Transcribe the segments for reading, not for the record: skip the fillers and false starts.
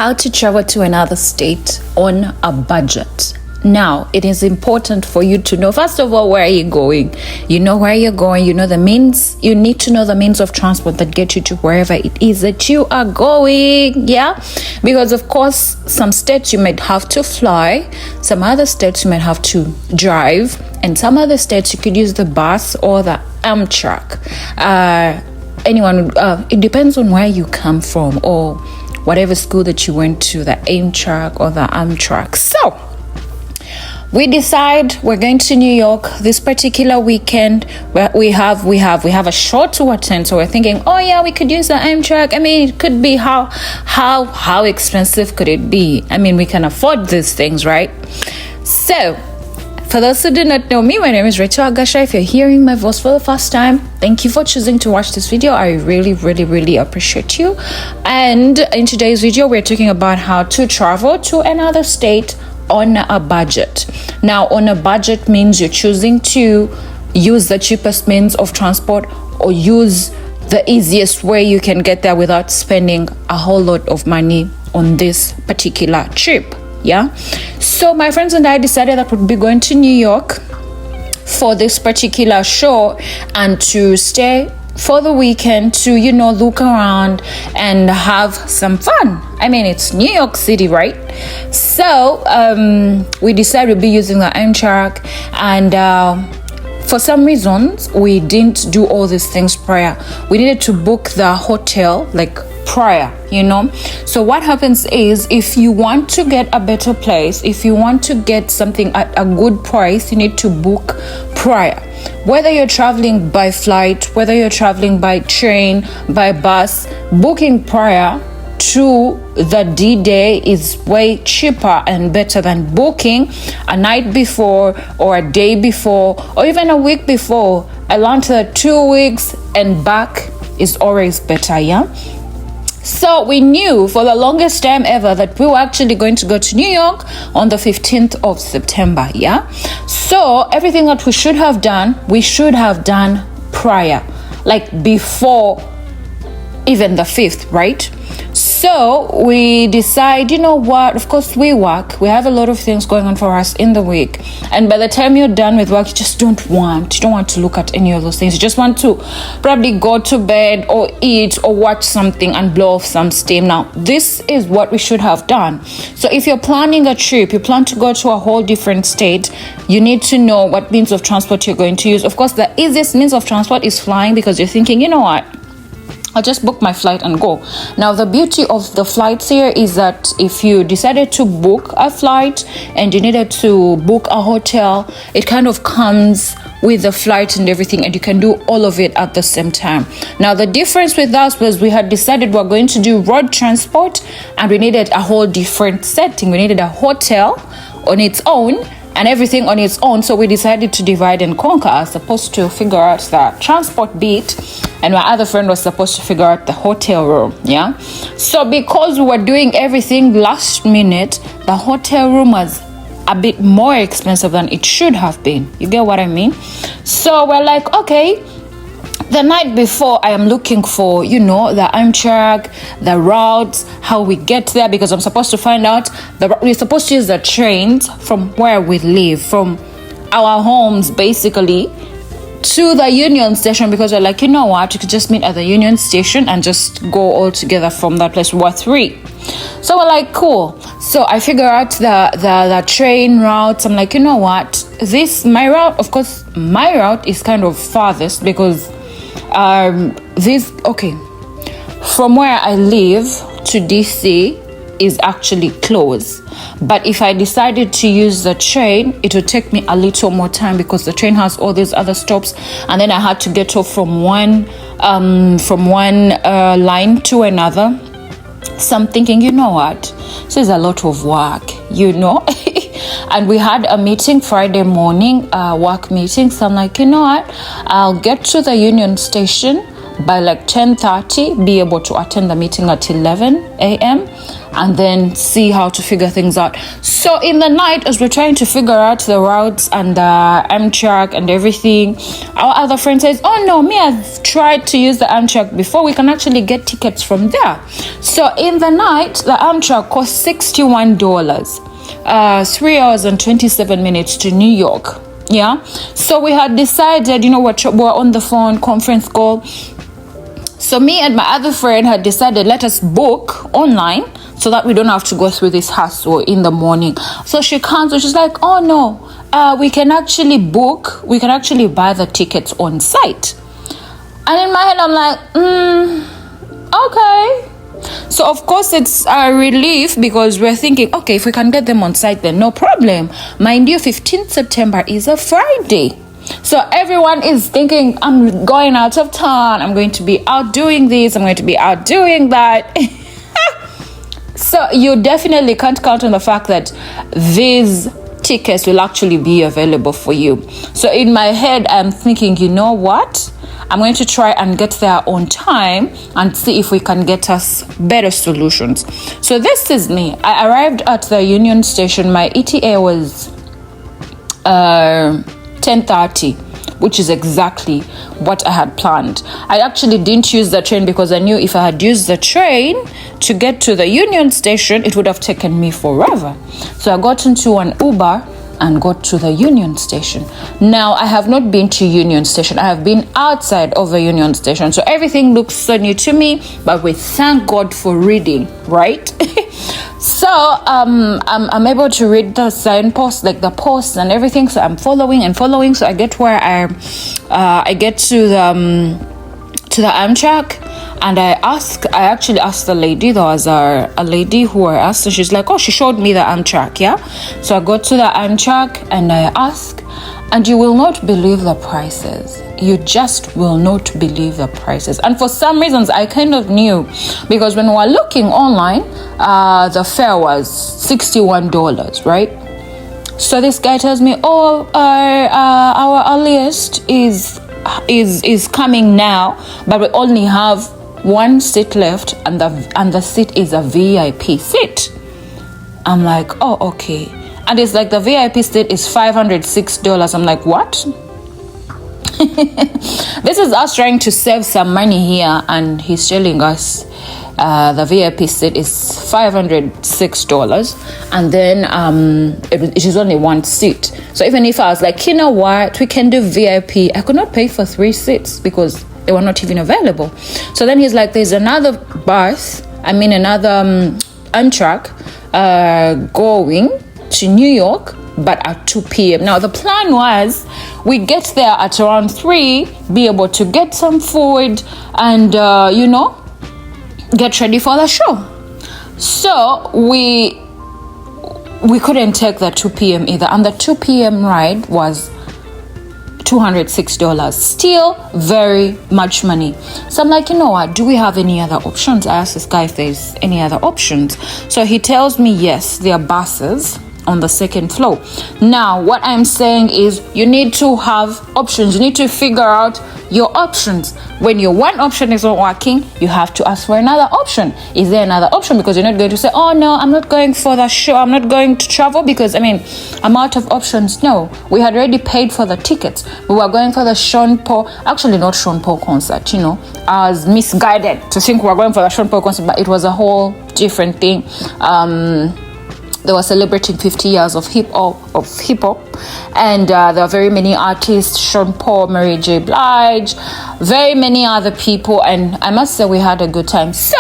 How to travel to another state on a budget. Now, it is important for you to know, first of all, where are you going? You know where you're going, you know the means, you need to know the means of transport that get you to wherever it is that you are going, yeah? Because, of course, some states you might have to fly, some other states you might have to drive, and some other states you could use the bus or the Amtrak. It depends on where you come from or whatever school that you went to, the Amtrak or the Amtrak. So, we decide we're going to New York this particular weekend. We have a show to attend, so we're thinking, oh yeah, we could use the Amtrak. I mean, it could be how expensive could it be? I mean, we can afford these things, right? So, for those who do not know me, my name is Rachel Agasha. If you're hearing my voice for the first time, thank you for choosing to watch this video. I really appreciate you. And in today's video, we're talking about how to travel to another state on a budget. Now, on a budget means you're choosing to use the cheapest means of transport or use the easiest way you can get there without spending a whole lot of money on this particular trip. Yeah, so my friends and I decided that we'd be going to New York for this particular show and to stay for the weekend to, look around and have some fun. I mean, it's New York City, right? So we decided we'd be using the Amtrak, and for some reasons we didn't do all these things prior. We needed to book the hotel prior, so what happens is, if you want to get a better place, if you want to get something at a good price, you need to book prior. Whether you're traveling by flight, whether you're traveling by train, by bus, booking prior to the D-Day is way cheaper and better than booking a night before or a day before or even a week before. I learned that 2 weeks and back is always better, yeah? So we knew for the longest time ever that we were actually going to go to New York on the 15th of September, yeah? So everything that we should have done prior, before even the 5th, right? So we decide, you know what, of course we work, we have a lot of things going on for us in the week, and by the time you're done with work, you don't want to look at any of those things. You just want to probably go to bed or eat or watch something and blow off some steam. Now, this is what we should have done. So if you're planning a trip, you plan to go to a whole different state, you need to know what means of transport you're going to use. Of course, the easiest means of transport is flying, because you're thinking, you know what, I'll just book my flight and go. Now, the beauty of the flights here is that if you decided to book a flight and you needed to book a hotel, it kind of comes with the flight and everything, and you can do all of it at the same time. Now, the difference with us was we had decided we're going to do road transport, and we needed a whole different setting. We needed a hotel on its own and everything on its own. So we decided to divide and conquer. I was supposed to figure out the transport bit, and my other friend was supposed to figure out the hotel room, yeah? So because we were doing everything last minute, the hotel room was a bit more expensive than it should have been. You get what I mean? So we're like, okay, the night before, I am looking for, the Amtrak, the routes, how we get there, because I'm supposed to find out we're supposed to use the trains from where we live, from our homes, basically, to the Union Station, because we're like, you know what, you could just meet at the Union Station and just go all together from that place. We're 3. So we're like, cool. So I figure out the train routes. I'm like, you know what, my route is kind of farthest, because from where I live to DC is actually close. But if I decided to use the train, it would take me a little more time, because the train has all these other stops, and then I had to get off from one line to another. So I'm thinking, you know what, this is a lot of work, and we had a meeting Friday morning, work meeting. So I'm like, you know what, I'll get to the Union Station by like 10:30, be able to attend the meeting at 11 a.m. and then see how to figure things out. So in the night, as we're trying to figure out the routes and the Amtrak and everything, our other friend says, oh no, me, I've tried to use the Amtrak before. We can actually get tickets from there. So in the night, the Amtrak costs $61, 3 hours and 27 minutes to New York. Yeah, so we had decided, we're on the phone conference call. So me and my other friend had decided, let us book online so that we don't have to go through this hassle in the morning. So she comes and she's like, oh no, we can actually buy the tickets on site. And in my head, I'm like, okay. So of course it's a relief because we're thinking, okay, if we can get them on site, then no problem. Mind you, 15th September is a Friday. So everyone is thinking, I'm going out of town. I'm going to be out doing this. I'm going to be out doing that. So you definitely can't count on the fact that these tickets will actually be available for you. So in my head, I'm thinking, you know what? I'm going to try and get there on time and see if we can get us better solutions. So this is me. I arrived at the Union Station. My ETA was 10:30, which is exactly what I had planned. I actually didn't use the train because I knew if I had used the train to get to the Union Station, it would have taken me forever. So I got into an Uber and got to the Union Station. Now, I have not been to Union Station. I have been outside of the Union Station. So everything looks so new to me, but we thank God for reading, right? So I'm able to read the signposts, like the posts and everything. So I'm following. So I get where I get to the Amtrak. And I actually asked the lady. There was a lady who I asked, and she's like, oh, she showed me the Amtrak, yeah? So I go to the Amtrak and I ask, and you will not believe the prices. You just will not believe the prices. And for some reasons, I kind of knew, because when we were looking online, the fare was $61, right? So this guy tells me, oh, our earliest is coming now, but we only have one seat left, and the seat is a VIP seat. I'm like, oh, okay. And it's like the VIP seat is $506. I'm like, what? This is us trying to save some money here, and he's telling us the VIP seat is $506, and then it is only one seat. So even if I was like, you know what, we can do VIP, I could not pay for 3 seats because they were not even available. So then he's like, there's another Amtrak going to New York, but at 2 p.m. Now the plan was we get there at around 3, be able to get some food and get ready for the show. So we couldn't take the 2 p.m. either, and the 2 p.m. ride was $206. Still very much money. So I'm like, you know what, do we have any other options? I asked this guy if there's any other options. So he tells me yes, there are buses on the second floor. Now what I'm saying is you need to have options. You need to figure out your options. When your one option is not working, you have to ask for another option. Is there another option? Because you're not going to say, oh no, I'm not going for the show, I'm not going to travel because I'm out of options. No, we had already paid for the tickets. We were going for the Sean Paul concert. I was misguided to think we were going for the Sean Paul concert, but it was a whole different thing. They were celebrating 50 years of hip hop, and there were very many artists: Sean Paul, Mary J. Blige, very many other people, and I must say we had a good time. So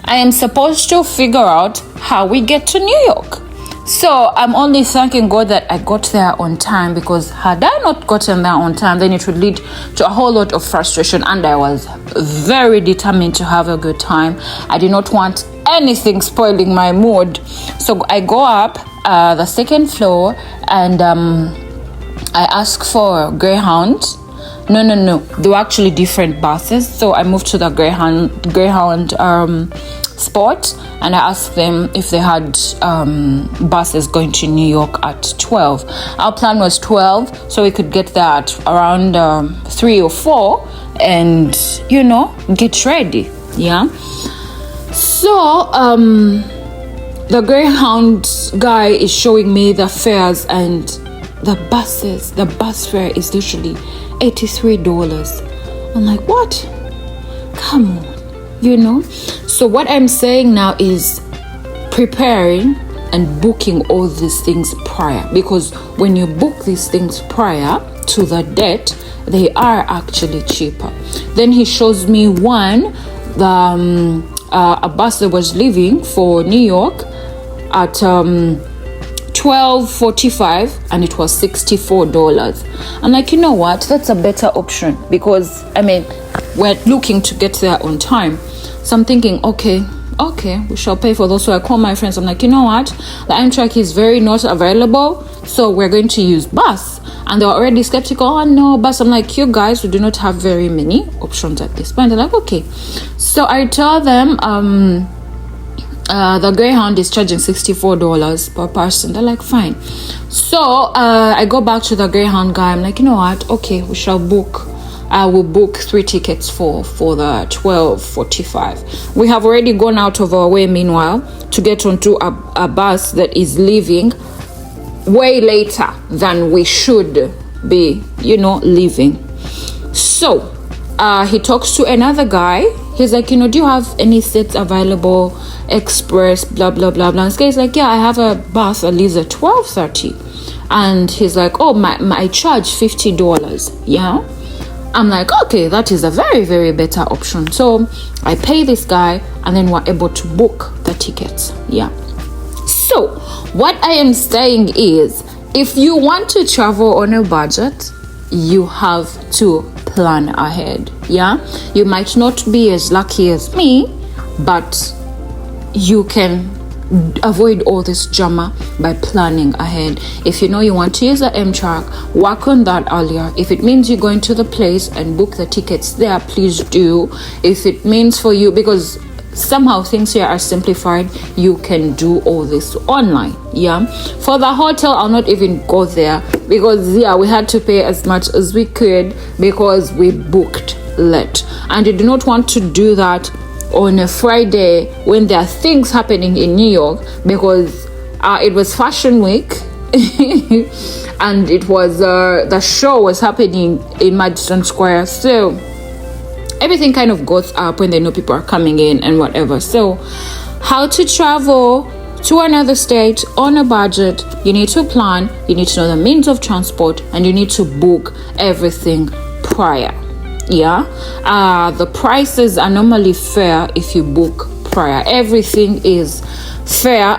I am supposed to figure out how we get to New York. So I'm only thanking God that I got there on time, because had I not gotten there on time, then it would lead to a whole lot of frustration, and I was very determined to have a good time. I did not want anything spoiling my mood. So I go up the second floor, and I ask for Greyhound. No, they were actually different buses. So I moved to the Greyhound spot, and I asked them if they had buses going to New York at 12. Our plan was 12, so we could get there at around 3 or 4 and get ready. Yeah. So the Greyhound guy is showing me the fares, and the bus fare is literally $83. I'm like, what? Come on, So what I'm saying now is preparing and booking all these things prior, because when you book these things prior to the date, they are actually cheaper. Then he shows me a bus that was leaving for New York at 12:45, and it was $64. I'm like, you know what, that's a better option, because we're looking to get there on time. So I'm thinking, okay, we shall pay for those. So I call my friends. I'm like, you know what, the Amtrak is very not available, so we're going to use bus. And they're already skeptical. Oh no, bus. I'm like, you guys, we do not have very many options at this point. They're like, okay. So I tell them the Greyhound is charging $64 per person. They're like, fine. So I go back to the Greyhound guy. I'm like, you know what, okay, we shall book. I will book 3 tickets for the 12:45. We have already gone out of our way meanwhile to get onto a bus that is leaving way later than we should be, leaving. So he talks to another guy. He's like, do you have any seats available, express, blah blah blah blah. And this guy's like, yeah, I have a bus that leaves at 12:30. And he's like, oh, I charge $50. Yeah. I'm like, okay, that is a very, very better option. So I pay this guy, and then we're able to book the tickets. Yeah. So what I am saying is, if you want to travel on a budget, you have to plan ahead. Yeah. You might not be as lucky as me, but you can avoid all this drama by planning ahead. If you want to use the Amtrak, work on that earlier. If it means you're going to the place and book the tickets there, please do. If it means for you, because somehow things here are simplified, you can do all this online. Yeah. For the hotel, I'll not even go there, because we had to pay as much as we could because we booked late, and you do not want to do that on a Friday when there are things happening in New York, because it was Fashion Week and it was the show was happening in Madison Square, so everything kind of goes up when they know people are coming in and whatever. So how to travel to another state on a budget: you need to plan, you need to know the means of transport, and you need to book everything prior. Yeah. The prices are normally fair if you book prior. Everything is fair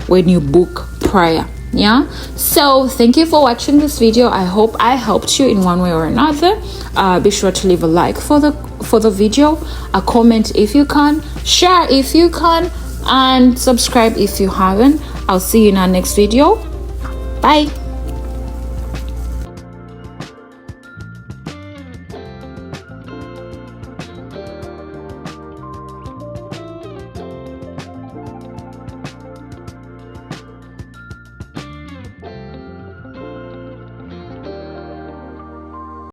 when you book prior. Yeah. So thank you for watching this video. I hope I helped you in one way or another. Be sure to leave a like for the video, a comment if you can, share if you can, and subscribe if you haven't. I'll see you in our next video. Bye.